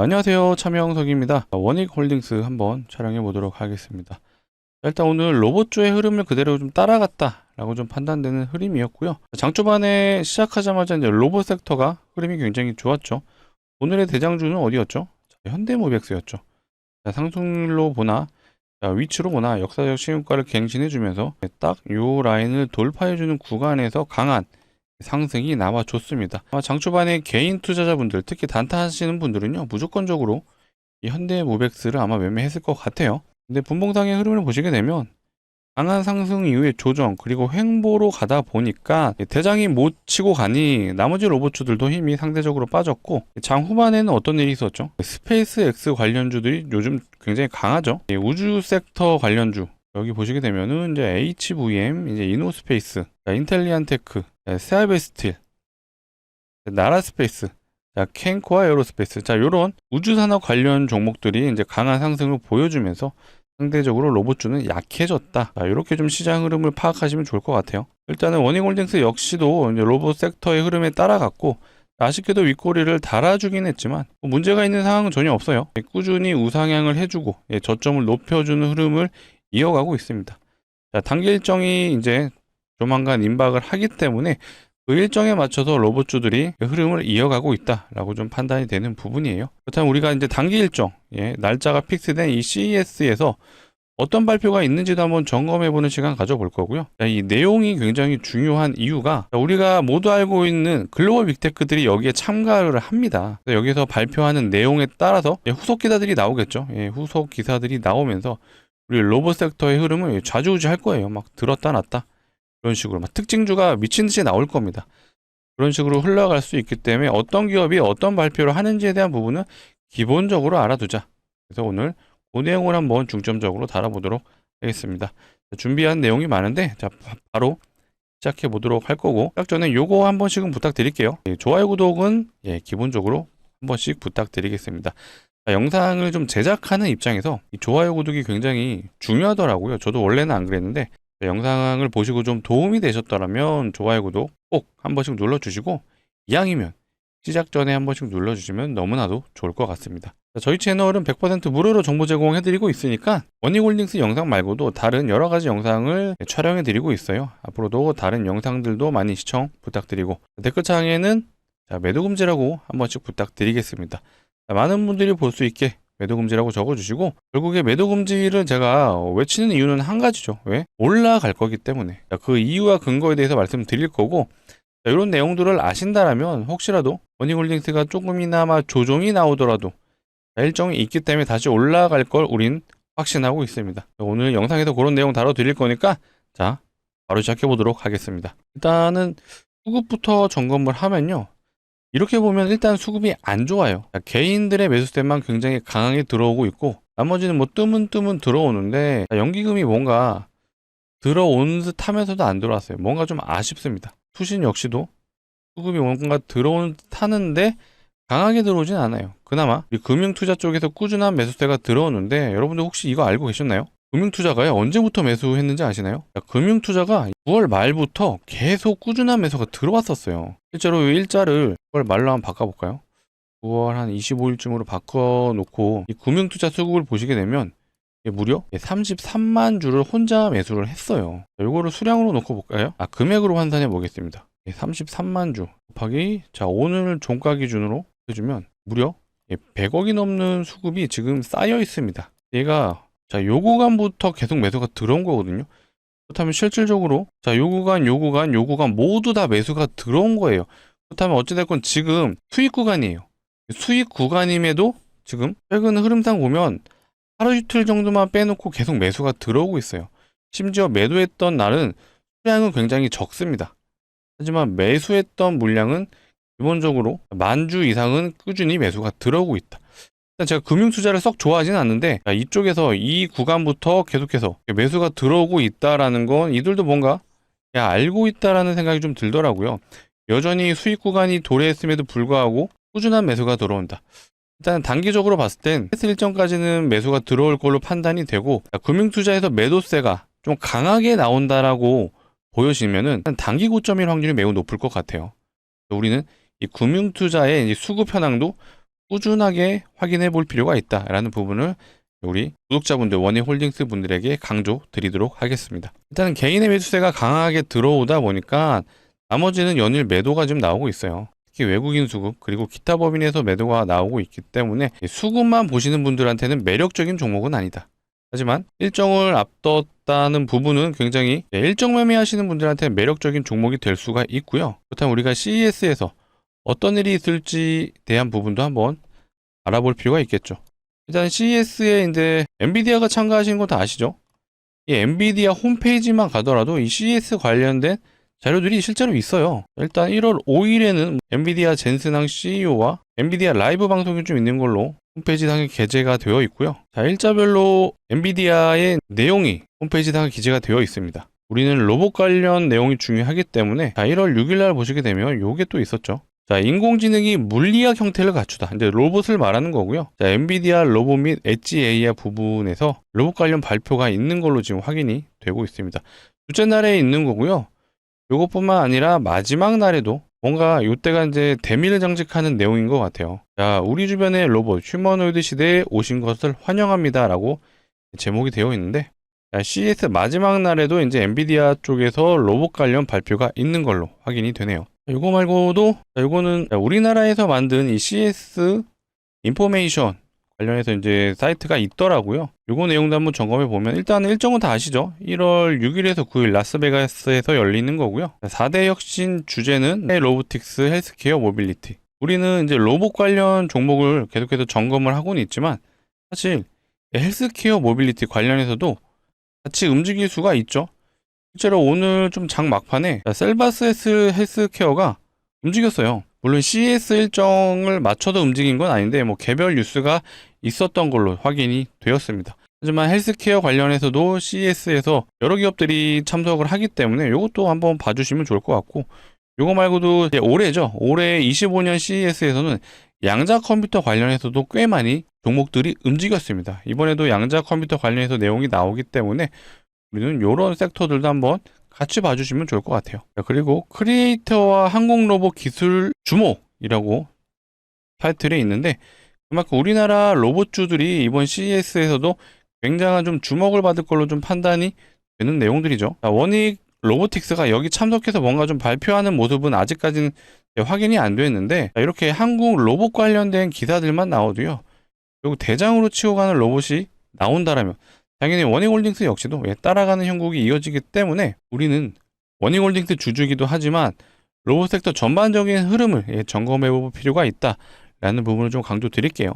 안녕하세요. 차명석입니다. 원익홀딩스 한번 촬영해 보도록 하겠습니다. 일단 오늘 로봇주의 흐름을 그대로 좀 따라갔다 라고 좀 판단되는 흐름이었고요. 장초반에 시작하자마자 이제 로봇 섹터가 흐름이 굉장히 좋았죠. 오늘의 대장주는 어디였죠? 현대모비엑스였죠. 상승률로 보나 위치로 보나 역사적 신고가를 갱신해 주면서 딱 요 라인을 돌파해 주는 구간에서 강한 상승이 나와줬습니다. 장초반에 개인 투자자분들, 특히 단타 하시는 분들은요, 무조건적으로 이 현대모백스를 아마 매매했을 것 같아요. 근데 분봉상의 흐름을 보시게 되면 강한 상승 이후에 조정 그리고 횡보로 가다 보니까 대장이 못 치고 가니 나머지 로봇주들도 힘이 상대적으로 빠졌고, 장 후반에는 어떤 일이 있었죠? 스페이스 X 관련주들이 요즘 굉장히 강하죠. 우주 섹터 관련주 여기 보시게 되면은 이제 HVM, 이제 이노스페이스, 인텔리안테크, 세알베스틸, 나라스페이스, 캔코아 에어로스페이스, 요런 우주산업 관련 종목들이 이제 강한 상승을 보여주면서 상대적으로 로봇주는 약해졌다. 이렇게 좀 시장 흐름을 파악하시면 좋을 것 같아요. 일단은 원익홀딩스 역시도 이제 로봇 섹터의 흐름에 따라갔고, 아쉽게도 윗꼬리를 달아주긴 했지만 문제가 있는 상황은 전혀 없어요. 꾸준히 우상향을 해주고 저점을 높여주는 흐름을 이어가고 있습니다. 단기 일정이 이제 조만간 임박을 하기 때문에 그 일정에 맞춰서 로봇주들이 흐름을 이어가고 있다라고 좀 판단이 되는 부분이에요. 그렇다면 우리가 이제 단기 일정, 날짜가 픽스된 이 CES에서 어떤 발표가 있는지도 한번 점검해보는 시간 가져볼 거고요. 이 내용이 굉장히 중요한 이유가 우리가 모두 알고 있는 글로벌 빅테크들이 여기에 참가를 합니다. 여기서 발표하는 내용에 따라서 후속 기사들이 나오겠죠. 후속 기사들이 나오면서 우리 로봇 섹터의 흐름을 좌지우지할 거예요. 막 들었다 놨다. 그런 식으로 막 특징주가 미친 듯이 나올 겁니다. 그런 식으로 흘러갈 수 있기 때문에 어떤 기업이 어떤 발표를 하는지에 대한 부분은 기본적으로 알아두자. 그래서 오늘 그 내용을 한번 중점적으로 다뤄보도록 하겠습니다. 준비한 내용이 많은데 바로 시작해 보도록 할 거고, 딱 전에 요거 한 번씩은 부탁드릴게요. 좋아요, 구독은 기본적으로 한 번씩 부탁드리겠습니다. 영상을 좀 제작하는 입장에서 이 좋아요, 구독이 굉장히 중요하더라고요. 저도 원래는 안 그랬는데 영상을 보시고 좀 도움이 되셨더라면 좋아요, 구독 꼭 한 번씩 눌러주시고, 이왕이면 시작 전에 한 번씩 눌러주시면 너무나도 좋을 것 같습니다. 저희 채널은 100% 무료로 정보 제공해드리고 있으니까 원익홀딩스 영상 말고도 다른 여러가지 영상을 촬영해드리고 있어요. 앞으로도 다른 영상들도 많이 시청 부탁드리고, 댓글창에는 매도금지라고 한 번씩 부탁드리겠습니다. 많은 분들이 볼 수 있게 매도금지라고 적어주시고, 결국에 매도금지를 제가 외치는 이유는 한 가지죠. 왜? 올라갈 거기 때문에. 그 이유와 근거에 대해서 말씀드릴 거고, 이런 내용들을 아신다라면 혹시라도 원익홀딩스가 조금이나마 조정이 나오더라도 일정이 있기 때문에 다시 올라갈 걸 우린 확신하고 있습니다. 오늘 영상에서 그런 내용 다뤄드릴 거니까 바로 시작해 보도록 하겠습니다. 일단은 수급부터 점검을 하면요, 이렇게 보면 일단 수급이 안 좋아요. 개인들의 매수세만 굉장히 강하게 들어오고 있고, 나머지는 뭐 뜨문뜨문 들어오는데 연기금이 뭔가 들어오는 듯 하면서도 안 들어왔어요. 뭔가 좀 아쉽습니다. 투신 역시도 수급이 뭔가 들어오는 듯 하는데 강하게 들어오진 않아요. 그나마 금융투자 쪽에서 꾸준한 매수세가 들어오는데, 여러분들 혹시 이거 알고 계셨나요? 금융투자가요, 언제부터 매수했는지 아시나요? 금융투자가 9월 말부터 계속 꾸준한 매수가 들어왔었어요. 실제로 이 일자를 9월 말로 한번 바꿔볼까요? 9월 한 25일쯤으로 바꿔놓고 이 금융투자 수급을 보시게 되면 무려 33만 주를 혼자 매수를 했어요. 이거를 수량으로 놓고 볼까요? 금액으로 환산해 보겠습니다. 33만 주 곱하기 오늘 종가 기준으로 해주면 무려 100억이 넘는 수급이 지금 쌓여 있습니다. 얘가 요 구간부터 계속 매수가 들어온 거거든요. 그렇다면 실질적으로 요 구간 모두 다 매수가 들어온 거예요. 그렇다면 어찌됐건 지금 수익 구간이에요. 수익 구간임에도 지금 최근 흐름상 보면 하루 이틀 정도만 빼놓고 계속 매수가 들어오고 있어요. 심지어 매도했던 날은 수량은 굉장히 적습니다. 하지만 매수했던 물량은 기본적으로 10,000주 이상은 꾸준히 매수가 들어오고 있다. 일단 제가 금융투자를 썩 좋아하지는 않는데, 이쪽에서 이 구간부터 계속해서 매수가 들어오고 있다라는 건 이들도 뭔가 알고 있다라는 생각이 좀 들더라고요. 여전히 수익 구간이 도래했음에도 불구하고 꾸준한 매수가 들어온다. 일단 단기적으로 봤을 땐 패스 일정까지는 매수가 들어올 걸로 판단이 되고, 금융투자에서 매도세가 좀 강하게 나온다라고 보여지면은 단기 고점일 확률이 매우 높을 것 같아요. 우리는 이 금융투자의 수급 현황도 꾸준하게 확인해 볼 필요가 있다라는 부분을 우리 구독자분들, 원익홀딩스 분들에게 강조 드리도록 하겠습니다. 일단은 개인의 매수세가 강하게 들어오다 보니까 나머지는 연일 매도가 좀 나오고 있어요. 특히 외국인 수급 그리고 기타 법인에서 매도가 나오고 있기 때문에 수급만 보시는 분들한테는 매력적인 종목은 아니다. 하지만 일정을 앞뒀다는 부분은 굉장히 일정 매매하시는 분들한테 매력적인 종목이 될 수가 있고요. 그렇다면 우리가 CES에서 어떤 일이 있을지 대한 부분도 한번 알아볼 필요가 있겠죠. 일단 CES에 이제 엔비디아가 참가하시는 거 다 아시죠? 이 엔비디아 홈페이지만 가더라도 이 CES 관련된 자료들이 실제로 있어요. 일단 1월 5일에는 엔비디아 젠슨항 CEO와 엔비디아 라이브 방송이 좀 있는 걸로 홈페이지상에 게재가 되어 있고요. 자, 일자별로 엔비디아의 내용이 홈페이지상에 기재가 되어 있습니다. 우리는 로봇 관련 내용이 중요하기 때문에 자, 1월 6일 날 보시게 되면 요게 또 있었죠. 자, 인공지능이 물리학 형태를 갖추다. 이제 로봇을 말하는 거고요. 자, 엔비디아 로봇 및 엣지 AI 부분에서 로봇 관련 발표가 있는 걸로 지금 확인이 되고 있습니다. 둘째 날에 있는 거고요. 요것뿐만 아니라 마지막 날에도 뭔가 요때가 이제 대미를 장식하는 내용인 것 같아요. 자, 우리 주변의 로봇 휴머노이드 시대에 오신 것을 환영합니다 라고 제목이 되어 있는데, 자, CES 마지막 날에도 이제 엔비디아 쪽에서 로봇 관련 발표가 있는 걸로 확인이 되네요. 이거 말고도 이거는 우리나라에서 만든 이 CS 인포메이션 관련해서 이제 사이트가 있더라고요. 요거 내용도 한번 점검해 보면 일단 일정은 다 아시죠? 1월 6일에서 9일 라스베가스에서 열리는 거고요. 4대 혁신 주제는 로보틱스, 헬스케어, 모빌리티. 우리는 이제 로봇 관련 종목을 계속해서 점검을 하고는 있지만 사실 헬스케어, 모빌리티 관련해서도 같이 움직일 수가 있죠. 실제로 오늘 좀 장 막판에 셀바스 헬스케어가 움직였어요. 물론 CES 일정을 맞춰서 움직인 건 아닌데 뭐 개별 뉴스가 있었던 걸로 확인이 되었습니다. 하지만 헬스케어 관련해서도 CES에서 여러 기업들이 참석을 하기 때문에 이것도 한번 봐주시면 좋을 것 같고, 이거 말고도 이제 올해죠. 올해 25년 CES에서는 양자 컴퓨터 관련해서도 꽤 많이 종목들이 움직였습니다. 이번에도 양자 컴퓨터 관련해서 내용이 나오기 때문에 우리는 이런 섹터들도 한번 같이 봐주시면 좋을 것 같아요. 그리고 크리에이터와 항공로봇 기술 주목이라고 타이틀에 있는데, 그만큼 우리나라 로봇주들이 이번 CES에서도 굉장한 좀 주목을 받을 걸로 좀 판단이 되는 내용들이죠. 원익 로보틱스가 여기 참석해서 뭔가 좀 발표하는 모습은 아직까지는 확인이 안 됐는데, 이렇게 한국 로봇 관련된 기사들만 나오도요, 그리고 대장으로 치고 가는 로봇이 나온다라면 당연히 원익홀딩스 역시도 따라가는 형국이 이어지기 때문에 우리는 원익홀딩스 주주이기도 하지만 로봇 섹터 전반적인 흐름을 점검해 볼 필요가 있다라는 부분을 좀 강조 드릴게요.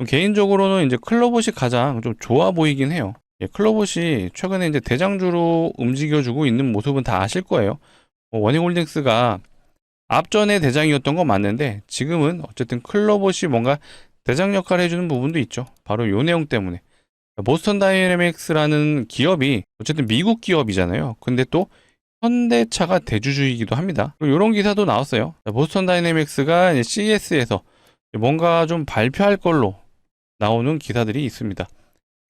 개인적으로는 이제 클로봇이 가장 좀 좋아 보이긴 해요. 클로봇이 최근에 이제 대장주로 움직여주고 있는 모습은 다 아실 거예요. 원익홀딩스가 앞전에 대장이었던 건 맞는데 지금은 어쨌든 클로봇이 뭔가 대장 역할을 해주는 부분도 있죠. 바로 요 내용 때문에. 보스턴 다이내믹스라는 기업이 어쨌든 미국 기업이잖아요. 근데 또 현대차가 대주주이기도 합니다. 이런 기사도 나왔어요. 보스턴 다이내믹스가 CES에서 뭔가 좀 발표할 걸로 나오는 기사들이 있습니다.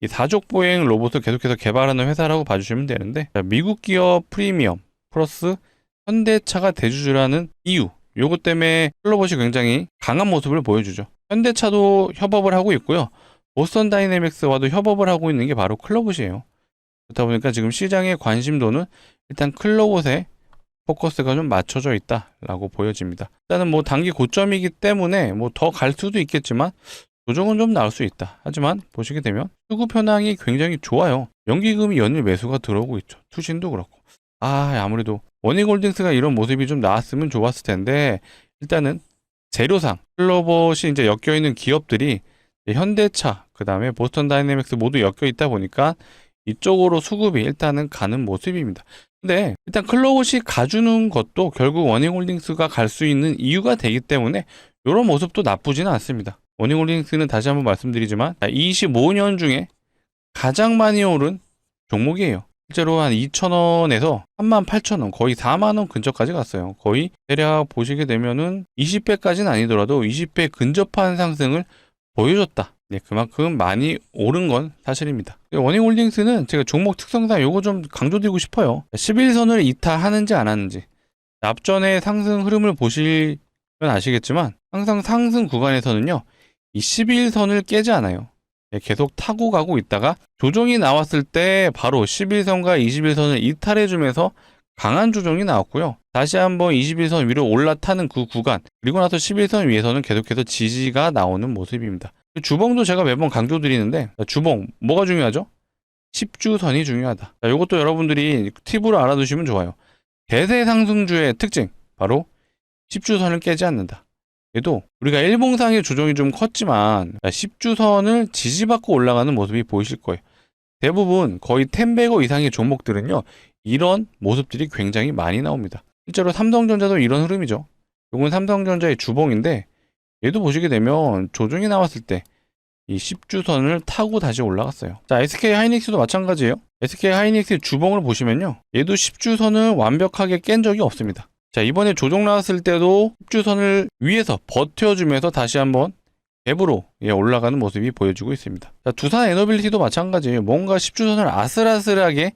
이 사족 보행 로봇을 계속해서 개발하는 회사라고 봐주시면 되는데, 미국 기업 프리미엄 플러스 현대차가 대주주라는 이유, 요것 때문에 클로봇이 굉장히 강한 모습을 보여주죠. 현대차도 협업을 하고 있고요. 보스턴 다이내믹스와도 협업을 하고 있는 게 바로 클로봇이에요. 그렇다 보니까 지금 시장의 관심도는 일단 클로봇에 포커스가 좀 맞춰져 있다라고 보여집니다. 일단은 뭐 단기 고점이기 때문에 뭐 더 갈 수도 있겠지만 조정은 좀 나올 수 있다. 하지만 보시게 되면 수급 현황이 굉장히 좋아요. 연기금이 연일 매수가 들어오고 있죠. 투신도 그렇고. 아무래도 원익홀딩스가 이런 모습이 좀 나왔으면 좋았을 텐데, 일단은 재료상 클로봇이 이제 엮여 있는 기업들이 현대차, 그 다음에 보스턴 다이내믹스 모두 엮여 있다 보니까 이쪽으로 수급이 일단은 가는 모습입니다. 근데 일단 클로봇이 가주는 것도 결국 원익홀딩스가 갈 수 있는 이유가 되기 때문에 이런 모습도 나쁘지는 않습니다. 원익홀딩스는 다시 한번 말씀드리지만 25년 중에 가장 많이 오른 종목이에요. 실제로 한 2,000원에서 38,000원, 거의 4만원 근처까지 갔어요. 거의 대략 보시게 되면은 20배까지는 아니더라도 20배 근접한 상승을 보여줬다. 그만큼 많이 오른 건 사실입니다. 원익홀딩스는 제가 종목 특성상 요거 좀 강조드리고 싶어요. 11선을 이탈하는지 안 하는지. 앞전에 상승 흐름을 보시면 아시겠지만 항상 상승 구간에서는요, 이 11선을 깨지 않아요. 계속 타고 가고 있다가 조정이 나왔을 때 바로 11선과 21선을 이탈해주면서 강한 조정이 나왔고요. 다시 한번 21선 위로 올라타는 그 구간, 그리고 나서 11선 위에서는 계속해서 지지가 나오는 모습입니다. 주봉도 제가 매번 강조드리는데, 주봉 뭐가 중요하죠? 10주선이 중요하다. 자, 이것도 여러분들이 팁으로 알아두시면 좋아요. 대세 상승주의 특징, 바로 10주선을 깨지 않는다. 얘도 우리가 일봉상의 조정이 좀 컸지만 10주선을 지지받고 올라가는 모습이 보이실 거예요. 대부분 거의 10배거 이상의 종목들은요, 이런 모습들이 굉장히 많이 나옵니다. 실제로 삼성전자도 이런 흐름이죠. 이건 삼성전자의 주봉인데, 얘도 보시게 되면 조정이 나왔을 때 이 10주선을 타고 다시 올라갔어요. 자, SK하이닉스도 마찬가지예요. SK하이닉스의 주봉을 보시면요, 얘도 10주선을 완벽하게 깬 적이 없습니다. 자, 이번에 조정 나왔을 때도 10주선을 위에서 버텨주면서 다시 한번 갭으로 올라가는 모습이 보여지고 있습니다. 자, 두산 에너빌리티도 마찬가지예요. 뭔가 10주선을 아슬아슬하게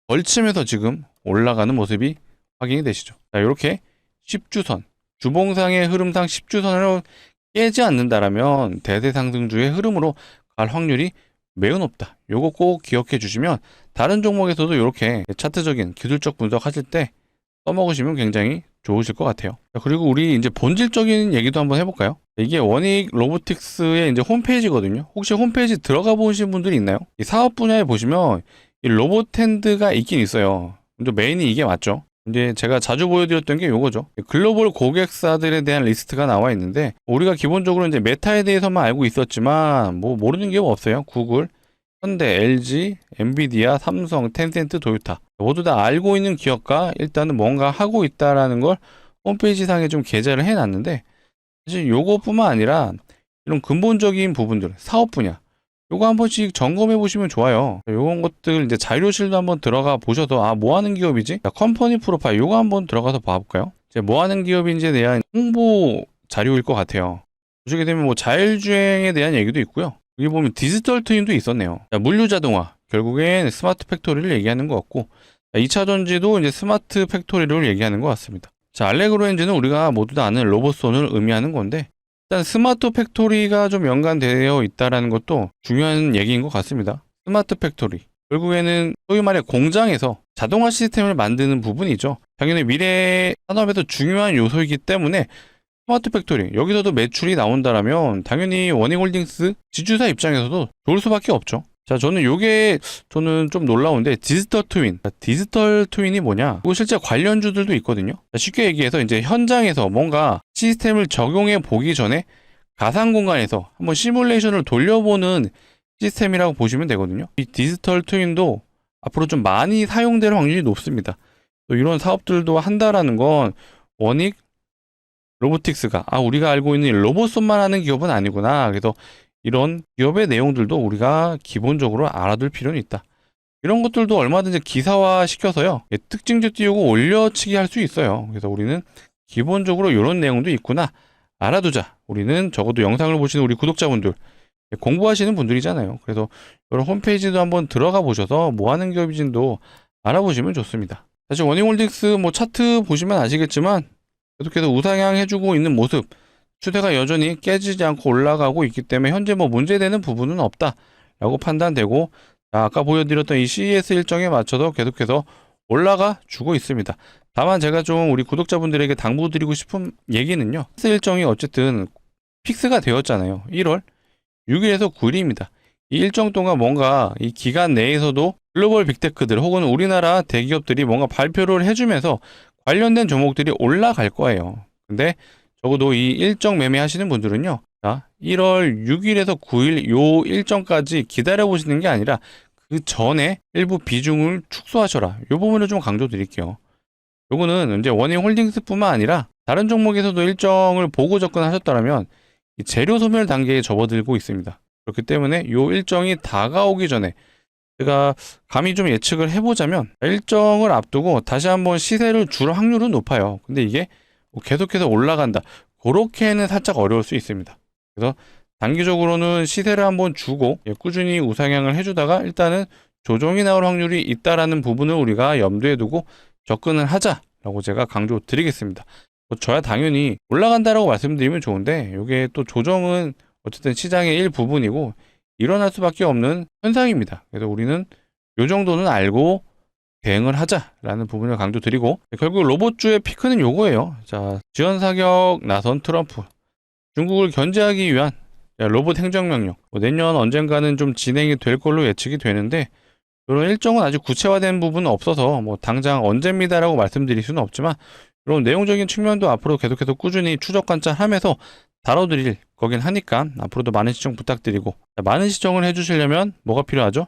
걸치면서 지금 올라가는 모습이 확인이 되시죠. 자, 이렇게 10주선, 주봉상의 흐름상 10주선을 깨지 않는다라면 대세 상승주의 흐름으로 갈 확률이 매우 높다. 요거 꼭 기억해 주시면 다른 종목에서도 이렇게 차트적인 기술적 분석하실 때 써먹으시면 굉장히 좋으실 것 같아요. 그리고 우리 이제 본질적인 얘기도 한번 해볼까요? 이게 원익 로보틱스의 이제 홈페이지거든요. 혹시 홈페이지 들어가 보신 분들이 있나요? 이 사업 분야에 보시면 이 로봇핸드가 있긴 있어요. 근데 메인이 이게 맞죠? 이제 제가 자주 보여드렸던 게 요거죠. 글로벌 고객사들에 대한 리스트가 나와 있는데, 우리가 기본적으로 이제 메타에 대해서만 알고 있었지만 뭐 모르는 게 없어요. 구글, 현대, LG, 엔비디아, 삼성, 텐센트, 도요타 모두 다 알고 있는 기업과 일단은 뭔가 하고 있다라는 걸 홈페이지 상에 좀 게재를 해놨는데, 사실 요거뿐만 아니라 이런 근본적인 부분들, 사업 분야, 요거 한 번씩 점검해 보시면 좋아요. 요런 것들 이제 자료실도 한번 들어가 보셔서 뭐 하는 기업이지? 자, 컴퍼니 프로파일 요거 한번 들어가서 봐볼까요? 이제 뭐 하는 기업인지에 대한 홍보 자료일 것 같아요. 보시게 되면 뭐 자율주행에 대한 얘기도 있고요. 여기 보면 디지털 트윈도 있었네요. 자, 물류자동화, 결국엔 스마트 팩토리를 얘기하는 것 같고, 2차 전지도 이제 스마트 팩토리를 얘기하는 것 같습니다. 자, 알레그로 엔진은 우리가 모두 다 아는 로봇손을 의미하는 건데, 일단 스마트 팩토리가 좀 연관되어 있다는 것도 중요한 얘기인 것 같습니다. 스마트 팩토리, 결국에는 소위 말해 공장에서 자동화 시스템을 만드는 부분이죠. 당연히 미래 산업에서 중요한 요소이기 때문에 스마트 팩토리, 여기서도 매출이 나온다라면 당연히 원익홀딩스 지주사 입장에서도 좋을 수밖에 없죠. 자, 저는 좀 놀라운데, 디지털 트윈. 디지털 트윈이 뭐냐? 이거 실제 관련주들도 있거든요. 쉽게 얘기해서 이제 현장에서 뭔가 시스템을 적용해 보기 전에 가상 공간에서 한번 시뮬레이션을 돌려보는 시스템이라고 보시면 되거든요. 이 디지털 트윈도 앞으로 좀 많이 사용될 확률이 높습니다. 또 이런 사업들도 한다라는 건 원익 로보틱스가 우리가 알고 있는 로봇손만 하는 기업은 아니구나. 그래서 이런 기업의 내용들도 우리가 기본적으로 알아둘 필요는 있다. 이런 것들도 얼마든지 기사화 시켜서요, 특징주 띄우고 올려치기 할 수 있어요. 그래서 우리는 기본적으로 이런 내용도 있구나 알아두자. 우리는 적어도 영상을 보시는 우리 구독자분들, 공부하시는 분들이잖아요. 그래서 이런 홈페이지도 한번 들어가 보셔서 뭐 하는 기업인지도 알아보시면 좋습니다. 사실 원익홀딩스 뭐 차트 보시면 아시겠지만 계속해서 우상향 해주고 있는 모습, 추세가 여전히 깨지지 않고 올라가고 있기 때문에 현재 뭐 문제되는 부분은 없다라고 판단되고, 아까 보여드렸던 이 CES 일정에 맞춰서 계속해서 올라가 주고 있습니다. 다만 제가 좀 우리 구독자분들에게 당부드리고 싶은 얘기는요, CES 일정이 어쨌든 픽스가 되었잖아요. 1월 6일에서 9일입니다. 이 일정 동안 뭔가 이 기간 내에서도 글로벌 빅테크들 혹은 우리나라 대기업들이 뭔가 발표를 해주면서 관련된 종목들이 올라갈 거예요. 근데 적어도 이 일정 매매하시는 분들은요, 자, 1월 6일에서 9일 요 일정까지 기다려보시는 게 아니라 그 전에 일부 비중을 축소하셔라. 요 부분을 좀 강조드릴게요. 요거는 이제 원익홀딩스뿐만 아니라 다른 종목에서도 일정을 보고 접근하셨다면 이 재료 소멸 단계에 접어들고 있습니다. 그렇기 때문에 요 일정이 다가오기 전에 제가 감히 좀 예측을 해보자면, 일정을 앞두고 다시 한번 시세를 줄 확률은 높아요. 근데 이게 계속해서 올라간다, 그렇게는 살짝 어려울 수 있습니다. 그래서 단기적으로는 시세를 한번 주고 꾸준히 우상향을 해주다가 일단은 조정이 나올 확률이 있다라는 부분을 우리가 염두에 두고 접근을 하자라고 제가 강조 드리겠습니다. 저야 당연히 올라간다라고 말씀드리면 좋은데, 이게 또 조정은 어쨌든 시장의 일부분이고 일어날 수밖에 없는 현상입니다. 그래서 우리는 요 정도는 알고 대응을 하자라는 부분을 강조드리고, 결국 로봇주의 피크는 요거예요. 자, 지원 사격 나선 트럼프, 중국을 견제하기 위한 로봇 행정명령, 내년 언젠가는 좀 진행이 될 걸로 예측이 되는데, 이런 일정은 아직 구체화된 부분은 없어서 당장 언제입니다라고 말씀드릴 수는 없지만, 이런 내용적인 측면도 앞으로 계속해서 꾸준히 추적 관찰하면서 다뤄드릴 거긴 하니까 앞으로도 많은 시청 부탁드리고, 많은 시청을 해주시려면 뭐가 필요하죠?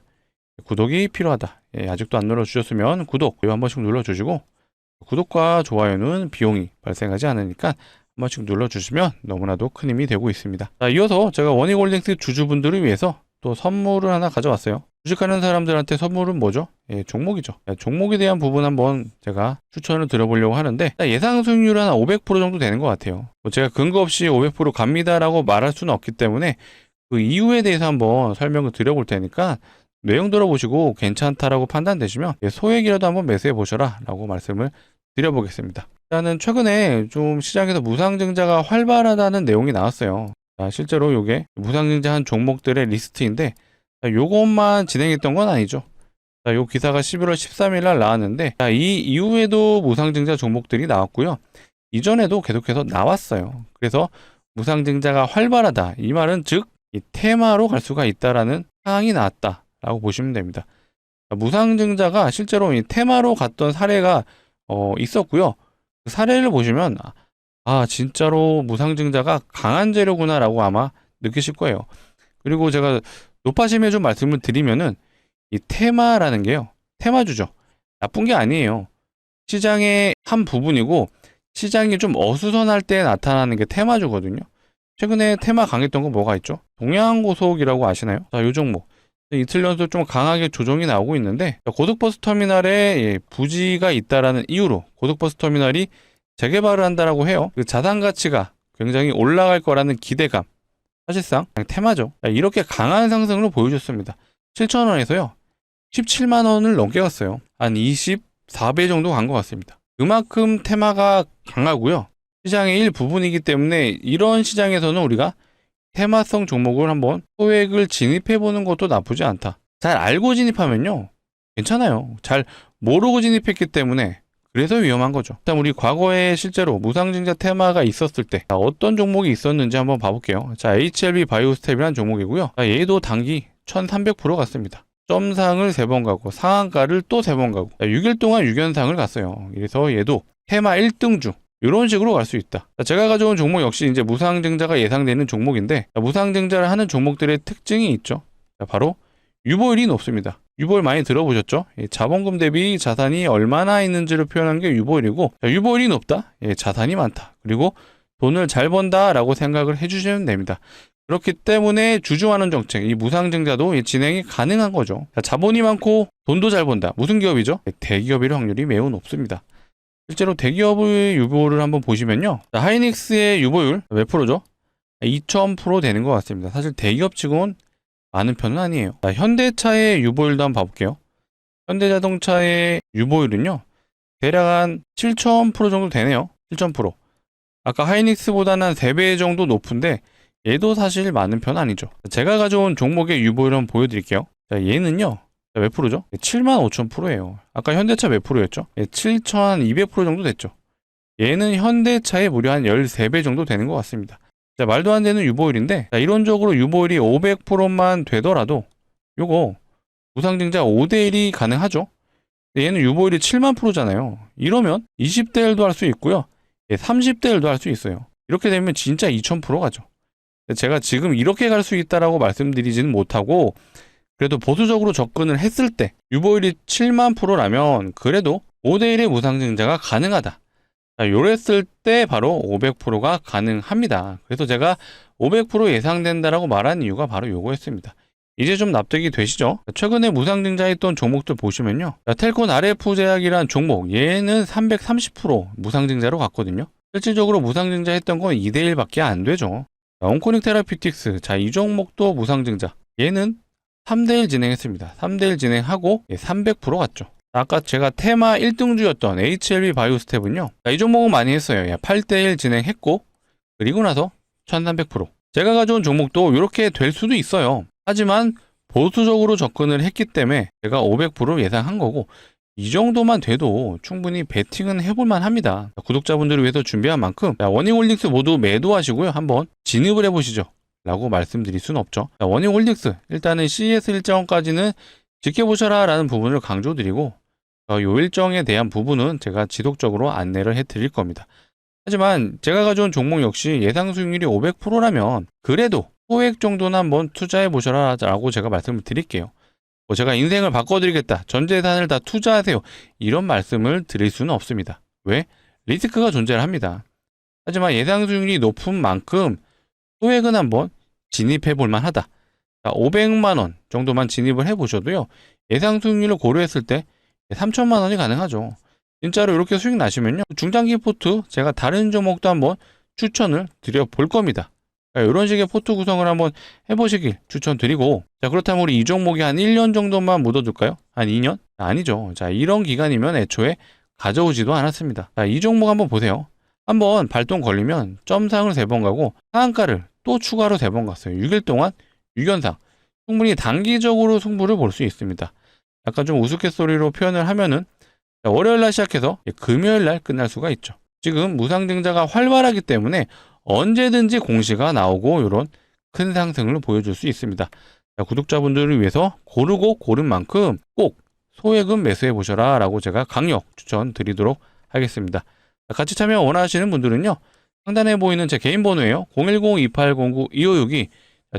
구독이 필요하다. 아직도 안 눌러주셨으면 구독 한 번씩 눌러주시고, 구독과 좋아요는 비용이 발생하지 않으니까 한 번씩 눌러주시면 너무나도 큰 힘이 되고 있습니다. 자, 이어서 제가 원익홀딩스 주주분들을 위해서 또 선물을 하나 가져왔어요. 주식하는 사람들한테 선물은 뭐죠? 종목이죠. 종목에 대한 부분 한번 제가 추천을 드려보려고 하는데, 예상 수익률은 한 500% 정도 되는 것 같아요. 제가 근거 없이 500% 갑니다라고 말할 수는 없기 때문에 그 이유에 대해서 한번 설명을 드려볼 테니까 내용 들어보시고 괜찮다라고 판단되시면 소액이라도 한번 매수해 보셔라 라고 말씀을 드려보겠습니다. 일단은 최근에 좀 시장에서 무상증자가 활발하다는 내용이 나왔어요. 실제로 이게 무상증자한 종목들의 리스트인데, 요것만 진행했던 건 아니죠. 요 기사가 11월 13일 날 나왔는데, 이 이후에도 무상증자 종목들이 나왔고요. 이전에도 계속해서 나왔어요. 그래서 무상증자가 활발하다, 이 말은 즉 이 테마로 갈 수가 있다라는 상황이 나왔다 라고 보시면 됩니다. 무상증자가 실제로 이 테마로 갔던 사례가 있었고요. 그 사례를 보시면 진짜로 무상증자가 강한 재료구나 라고 아마 느끼실 거예요. 그리고 제가 높아심에 좀 말씀을 드리면은 이 테마라는 게요, 테마주죠. 나쁜 게 아니에요. 시장의 한 부분이고, 시장이 좀 어수선할 때 나타나는 게 테마주거든요. 최근에 테마 강했던 거 뭐가 있죠? 동양고속이라고 아시나요? 자, 요 종목 이틀 연속 좀 강하게 조정이 나오고 있는데, 고속버스 터미널에 부지가 있다라는 이유로 고속버스 터미널이 재개발을 한다라고 해요. 그 자산 가치가 굉장히 올라갈 거라는 기대감, 사실상 그냥 테마죠. 이렇게 강한 상승을 보여줬습니다. 7,000원에서요 17만 원을 넘게 갔어요. 한 24배 정도 간 것 같습니다. 그만큼 테마가 강하고요. 시장의 일부분이기 때문에 이런 시장에서는 우리가 테마성 종목을 한번 소액을 진입해보는 것도 나쁘지 않다. 잘 알고 진입하면요 괜찮아요. 잘 모르고 진입했기 때문에 그래서 위험한 거죠. 일단 우리 과거에 실제로 무상증자 테마가 있었을 때 어떤 종목이 있었는지 한번 봐볼게요. 자, HLB 바이오스텝이라는 종목이고요. 얘도 단기 1300% 갔습니다. 점상을 3번 가고 상한가를 또 3번 가고 6일 동안 6연상을 갔어요. 그래서 얘도 테마 1등주 이런 식으로 갈 수 있다. 제가 가져온 종목 역시 이제 무상증자가 예상되는 종목인데, 무상증자를 하는 종목들의 특징이 있죠. 바로 유보율이 높습니다. 유보율 많이 들어보셨죠? 자본금 대비 자산이 얼마나 있는지를 표현한 게 유보율이고, 유보율이 높다, 자산이 많다, 그리고 돈을 잘 번다 라고 생각을 해주시면 됩니다. 그렇기 때문에 주주환원 정책, 이 무상증자도 진행이 가능한 거죠. 자본이 많고 돈도 잘 번다. 무슨 기업이죠? 대기업일 확률이 매우 높습니다. 실제로 대기업의 유보율을 한번 보시면요, 하이닉스의 유보율 몇 프로죠? 2000% 되는 것 같습니다. 사실 대기업 치고는 많은 편은 아니에요. 현대차의 유보율도 한번 봐볼게요. 현대자동차의 유보율은요 대략 한 7000% 정도 되네요. 7000%. 아까 하이닉스보다는 한 3배 정도 높은데 얘도 사실 많은 편 아니죠. 제가 가져온 종목의 유보율 한번 보여드릴게요. 얘는요 몇 프로죠? 75,000%예요. 아까 현대차 몇 프로였죠? 7,200% 정도 됐죠. 얘는 현대차의 무려 한 13배 정도 되는 것 같습니다. 자, 말도 안 되는 유보율인데, 이론적으로 유보율이 500%만 되더라도 요거 무상증자 5대1이 가능하죠. 얘는 유보율이 7만 프로잖아요. 이러면 20대1도 할 수 있고요, 30대1도 할 수 있어요. 이렇게 되면 진짜 2000% 가죠. 제가 지금 이렇게 갈 수 있다라고 말씀드리지는 못하고, 그래도 보수적으로 접근을 했을 때 유보율이 7만 프로라면 그래도 5대1의 무상증자가 가능하다. 요랬을 때 바로 500%가 가능합니다. 그래서 제가 500% 예상된다라고 말한 이유가 바로 요거였습니다. 이제 좀 납득이 되시죠? 최근에 무상증자했던 종목들 보시면요, 텔콘 RF제약이라는 종목, 얘는 330% 무상증자로 갔거든요. 실질적으로 무상증자했던 건 2대1 밖에 안 되죠. 온코닉 테라피틱스, 자, 이 종목도 무상증자, 얘는 3대1 진행했습니다. 3대1 진행하고 300% 갔죠. 아까 제가 테마 1등주였던 HLB 바이오스텝은요, 이 종목은 많이 했어요. 8대1 진행했고, 그리고 나서 1300%. 제가 가져온 종목도 이렇게 될 수도 있어요. 하지만 보수적으로 접근을 했기 때문에 제가 500% 예상한 거고, 이 정도만 돼도 충분히 베팅은 해볼만 합니다. 구독자분들을 위해서 준비한 만큼 워닝홀딩스 모두 매도하시고요. 한번 진입을 해보시죠 라고 말씀드릴 수는 없죠. 워닝홀딩스 일단은 CES 일정까지는 지켜보셔라 라는 부분을 강조드리고, 이 일정에 대한 부분은 제가 지속적으로 안내를 해드릴 겁니다. 하지만 제가 가져온 종목 역시 예상 수익률이 500%라면 그래도 소액 정도는 한번 투자해 보셔라 라고 제가 말씀을 드릴게요. 제가 인생을 바꿔드리겠다, 전 재산을 다 투자하세요, 이런 말씀을 드릴 수는 없습니다. 왜? 리스크가 존재를 합니다. 하지만 예상 수익률이 높은 만큼 소액은 한번 진입해 볼 만하다. 500만 원 정도만 진입을 해 보셔도요, 예상 수익률을 고려했을 때 3천만 원이 가능하죠. 진짜로 이렇게 수익 나시면요, 중장기 포트 제가 다른 종목도 한번 추천을 드려 볼 겁니다. 이런 식의 포트 구성을 한번 해보시길 추천드리고, 자, 그렇다면 우리 이 종목이 한 1년 정도만 묻어둘까요? 한 2년? 아니죠. 자, 이런 기간이면 애초에 가져오지도 않았습니다. 자, 이 종목 한번 보세요. 한번 발동 걸리면 점상을 3번 가고 하한가를 또 추가로 3번 갔어요. 6일 동안 6연상. 충분히 단기적으로 승부를 볼 수 있습니다. 약간 좀 우스갯소리로 표현을 하면은, 자, 월요일 날 시작해서 금요일 날 끝날 수가 있죠. 지금 무상증자가 활발하기 때문에 언제든지 공시가 나오고 이런 큰 상승을 보여줄 수 있습니다. 자, 구독자분들을 위해서 고르고 고른 만큼 꼭 소액은 매수해 보셔라 라고 제가 강력 추천드리도록 하겠습니다. 자, 같이 참여 원하시는 분들은요, 상단에 보이는 제 개인 번호예요. 010-2809-2562,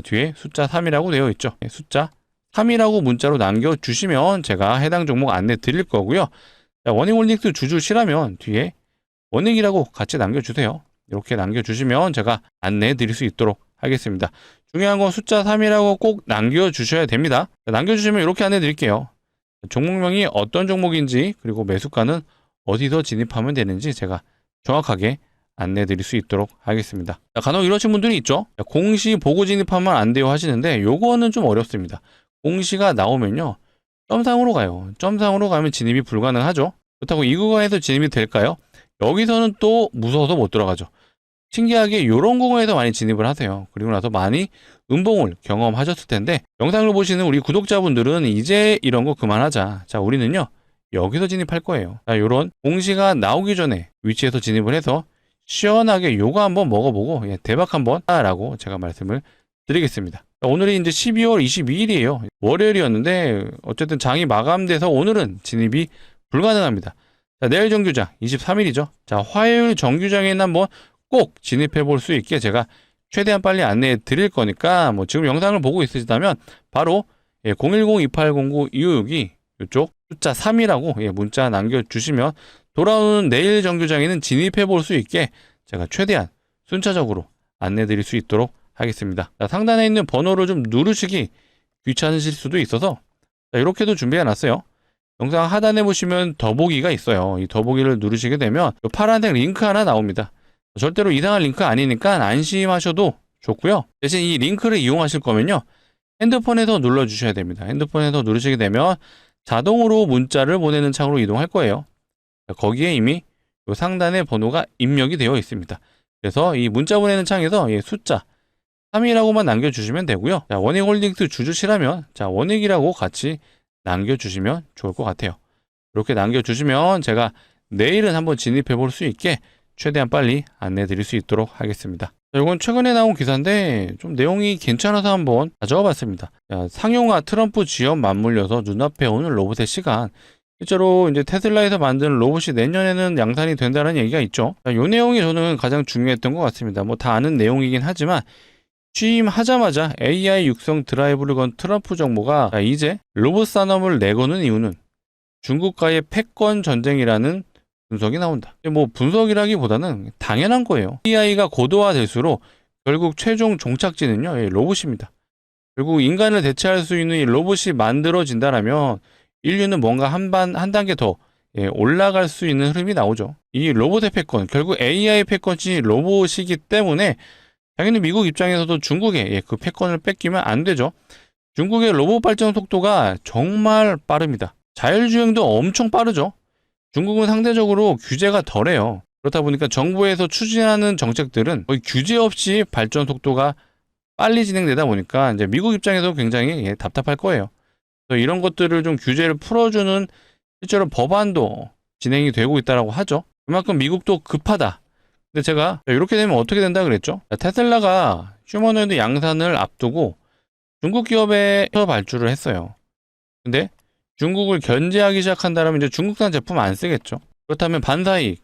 뒤에 숫자 3이라고 되어 있죠. 숫자 3이라고 문자로 남겨주시면 제가 해당 종목 안내 드릴 거고요. 자, 워닝홀딩스 주주시라면 뒤에 워닝이라고 같이 남겨주세요. 이렇게 남겨주시면 제가 안내해 드릴 수 있도록 하겠습니다. 중요한 건 숫자 3이라고 꼭 남겨주셔야 됩니다. 남겨주시면 이렇게 안내 드릴게요. 종목명이 어떤 종목인지, 그리고 매수가는 어디서 진입하면 되는지 제가 정확하게 안내 드릴 수 있도록 하겠습니다. 자, 간혹 이러신 분들이 있죠. 공시 보고 진입하면 안 돼요 하시는데, 요거는 좀 어렵습니다. 공시가 나오면요, 점상으로 가요. 점상으로 가면 진입이 불가능하죠. 그렇다고 이 구간에서 진입이 될까요? 여기서는 또 무서워서 못 들어가죠. 신기하게 이런 구간에서 많이 진입을 하세요. 그리고 나서 많이 음봉을 경험하셨을 텐데, 영상을 보시는 우리 구독자분들은 이제 이런 거 그만하자. 자, 우리는요, 여기서 진입할 거예요. 자, 이런 공시가 나오기 전에 위치에서 진입을 해서 시원하게 요거 한번 먹어보고 대박 한번 라고 제가 말씀을 드리겠습니다. 자, 오늘이 이제 12월 22일이에요. 월요일이었는데 어쨌든 장이 마감돼서 오늘은 진입이 불가능합니다. 자, 내일 정규장 23일이죠. 자, 화요일 정규장에는 한번 꼭 진입해 볼 수 있게 제가 최대한 빨리 안내해 드릴 거니까, 뭐 지금 영상을 보고 있으시다면 바로 010-2809-2562 이쪽 숫자 3이라고 문자 남겨주시면 돌아오는 내일 정규장에는 진입해 볼 수 있게 제가 최대한 순차적으로 안내 드릴 수 있도록 하겠습니다. 자, 상단에 있는 번호를 좀 누르시기 귀찮으실 수도 있어서, 자, 이렇게도 준비해 놨어요. 영상 하단에 보시면 더보기가 있어요. 이 더보기를 누르시게 되면 파란색 링크 하나 나옵니다. 절대로 이상한 링크 아니니까 안심하셔도 좋고요. 대신 이 링크를 이용하실 거면요, 핸드폰에서 눌러주셔야 됩니다. 핸드폰에서 누르시게 되면 자동으로 문자를 보내는 창으로 이동할 거예요. 거기에 이미 상단에 번호가 입력이 되어 있습니다. 그래서 이 문자 보내는 창에서 숫자 3이라고만 남겨주시면 되고요. 자, 워닝홀딩스 주주시라면 자, 워닝이라고 같이 남겨주시면 좋을 것 같아요. 이렇게 남겨주시면 제가 내일은 한번 진입해 볼 수 있게 최대한 빨리 안내 드릴 수 있도록 하겠습니다. 자, 이건 최근에 나온 기사인데 좀 내용이 괜찮아서 한번 가져와 봤습니다. 자, 상용화 트럼프 지원 맞물려서 눈앞에 오는 로봇의 시간. 실제로 이제 테슬라에서 만든 로봇이 내년에는 양산이 된다는 얘기가 있죠. 자, 이 내용이 저는 가장 중요했던 것 같습니다. 뭐 다 아는 내용이긴 하지만 취임하자마자 AI 육성 드라이브를 건 트럼프 정부가 이제 로봇 산업을 내거는 이유는 중국과의 패권 전쟁이라는 분석이 나온다. 뭐 분석이라기보다는 당연한 거예요. AI가 고도화될수록 결국 최종 종착지는요, 로봇입니다. 결국 인간을 대체할 수 있는 이 로봇이 만들어진다라면 인류는 뭔가 한 단계 더 올라갈 수 있는 흐름이 나오죠. 이 로봇의 패권, 결국 AI 패권이 로봇이기 때문에 당연히 미국 입장에서도 중국의 그 패권을 뺏기면 안 되죠. 중국의 로봇 발전 속도가 정말 빠릅니다. 자율주행도 엄청 빠르죠. 중국은 상대적으로 규제가 덜해요. 그렇다 보니까 정부에서 추진하는 정책들은 거의 규제 없이 발전 속도가 빨리 진행되다 보니까 이제 미국 입장에서 굉장히 답답할 거예요. 그래서 이런 것들을 좀 규제를 풀어주는 실제로 법안도 진행이 되고 있다라고 하죠. 그만큼 미국도 급하다. 근데 제가 이렇게 되면 어떻게 된다 그랬죠? 테슬라가 휴머노이드 양산을 앞두고 중국 기업에 발주를 했어요. 근데 중국을 견제하기 시작한다면 이제 중국산 제품 안 쓰겠죠. 그렇다면 반사이익,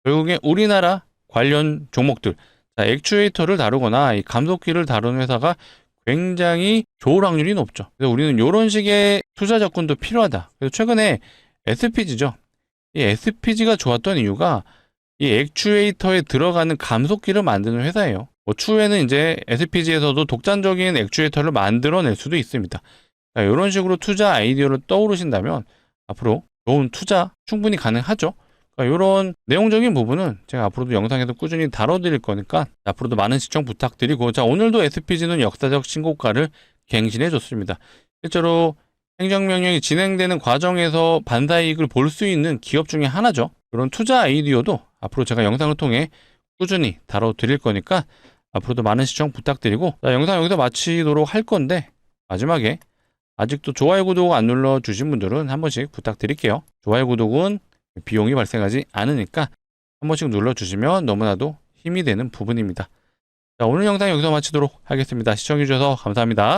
결국에 우리나라 관련 종목들, 액추에이터를 다루거나 이 감속기를 다루는 회사가 굉장히 좋을 확률이 높죠. 그래서 우리는 이런 식의 투자 접근도 필요하다. 그래서 최근에 SPG죠. 이 SPG가 좋았던 이유가 이 액추에이터에 들어가는 감속기를 만드는 회사예요. 추후에는 이제 SPG에서도 독자적인 액추에이터를 만들어낼 수도 있습니다. 이런 식으로 투자 아이디어를 떠오르신다면 앞으로 좋은 투자 충분히 가능하죠. 이런 내용적인 부분은 제가 앞으로도 영상에서 꾸준히 다뤄드릴 거니까 앞으로도 많은 시청 부탁드리고, 자, 오늘도 SPG는 역사적 신고가를 갱신해 줬습니다. 실제로 행정명령이 진행되는 과정에서 반사이익을 볼 수 있는 기업 중에 하나죠. 그런 투자 아이디어도 앞으로 제가 영상을 통해 꾸준히 다뤄드릴 거니까 앞으로도 많은 시청 부탁드리고, 자, 영상 여기서 마치도록 할 건데 마지막에 아직도 좋아요, 구독 안 눌러주신 분들은 한 번씩 부탁드릴게요. 좋아요, 구독은 비용이 발생하지 않으니까 한 번씩 눌러주시면 너무나도 힘이 되는 부분입니다. 자, 오늘 영상 여기서 마치도록 하겠습니다. 시청해주셔서 감사합니다.